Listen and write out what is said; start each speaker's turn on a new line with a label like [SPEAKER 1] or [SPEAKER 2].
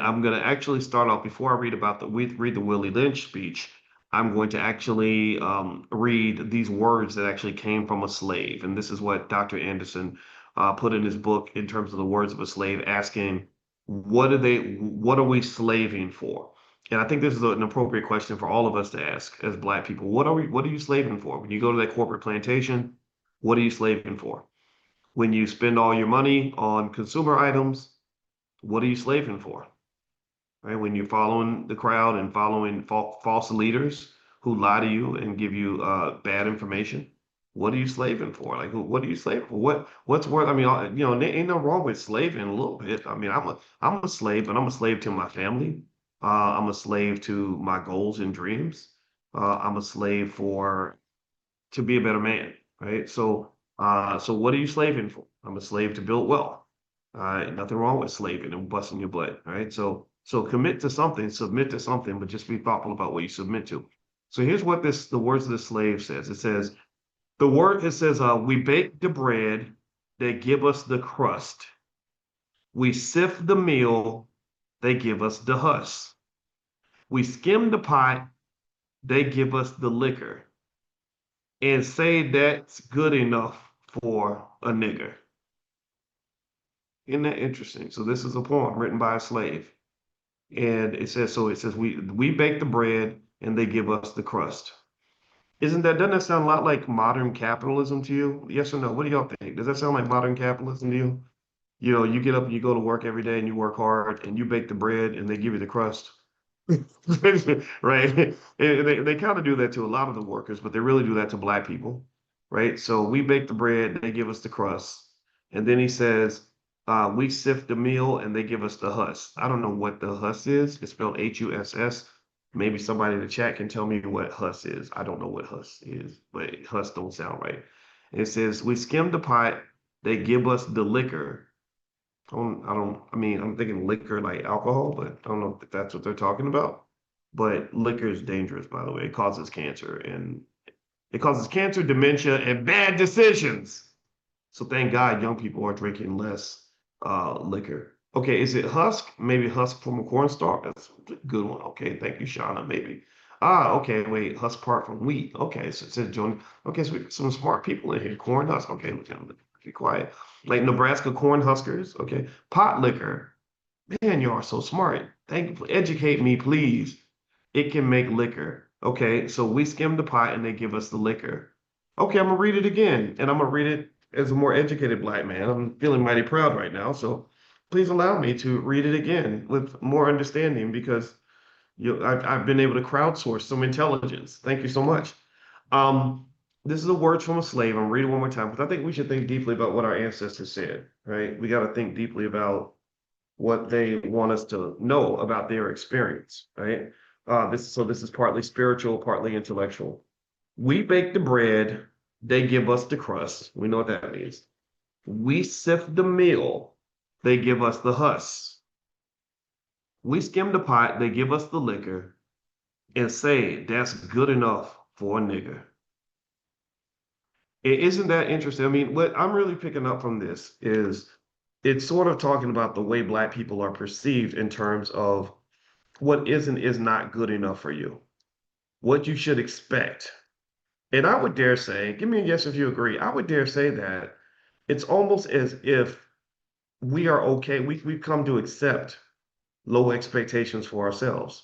[SPEAKER 1] I'm going to actually start off before I read about read the Willie Lynch speech. I'm going to actually read these words that actually came from a slave, and this is what Dr. Anderson put in his book in terms of the words of a slave, asking, what are we slaving for? And I think this is an appropriate question for all of us to ask as Black people. What are you slaving for? When you go to that corporate plantation, what are you slaving for? When you spend all your money on consumer items, what are you slaving for? Right? When you're following the crowd and following false leaders who lie to you and give you bad information, what are you slaving for? Like, what are you slaving for? What's worth? I mean, there ain't no wrong with slaving a little bit. I mean, I'm a slave, but I'm a slave to my family. I'm a slave to my goals and dreams. I'm a slave for to be a better man, right? So what are you slaving for? I'm a slave to build wealth. Nothing wrong with slaving and busting your butt, right? So commit to something, submit to something, but just be thoughtful about what you submit to. So here's what the words of the slave says. It says, we bake the bread, they give us the crust. We sift the meal, they give us the husk. We skim the pot, they give us the liquor, and say that's good enough for a nigger. Isn't that interesting? So this is a poem written by a slave. And it says we bake the bread and they give us the crust. Doesn't that sound a lot like modern capitalism to you? Yes or no? What do y'all think? Does that sound like modern capitalism to you? You know, you get up and you go to work every day and you work hard and you bake the bread and they give you the crust. Right? And they kind of do that to a lot of the workers, but they really do that to Black people, right? So we bake the bread, they give us the crust. And then he says, we sift the meal and they give us the husk. I don't know what the husk is. It's spelled Huss. Maybe somebody in the chat can tell me what husk is. I don't know what husk is, but husk don't sound right. And it says, we skim the pot, they give us the liquor. I mean, I'm thinking liquor like alcohol, but I don't know if that's what they're talking about. But liquor is dangerous, by the way. It causes cancer, dementia, and bad decisions. So thank God young people are drinking less liquor. Okay, is it husk? Maybe husk from a cornstalk? That's a good one. Okay, thank you, Shauna. Maybe. Okay, wait, husk part from wheat. Okay, so it says Joan. Okay, so we got some smart people in here. Corn husk. Okay, be quiet. Like Nebraska corn huskers. Okay, pot liquor. Man, you are so smart. Thank you. Educate me, please. It can make liquor. Okay, so we skim the pot and they give us the liquor. Okay, I'm gonna read it again, and I'm gonna read it as a more educated Black man. I'm feeling mighty proud right now, so please allow me to read it again with more understanding because I've been able to crowdsource some intelligence. Thank you so much. Um, this is a word from a slave. I'm reading one more time because I think we should think deeply about what our ancestors said, right? We got to think deeply about what they want us to know about their experience, right? This is partly spiritual, partly intellectual. We bake the bread, they give us the crust. We know what that means. We sift the meal, they give us the husk. We skim the pot, they give us the liquor, and say that's good enough for a nigger. Isn't that interesting? I mean, what I'm really picking up from this is it's sort of talking about the way Black people are perceived in terms of what is not good enough for you, what you should expect. And I would dare say, give me a yes if you agree. I would dare say that it's almost as if we are okay. We've come to accept low expectations for ourselves.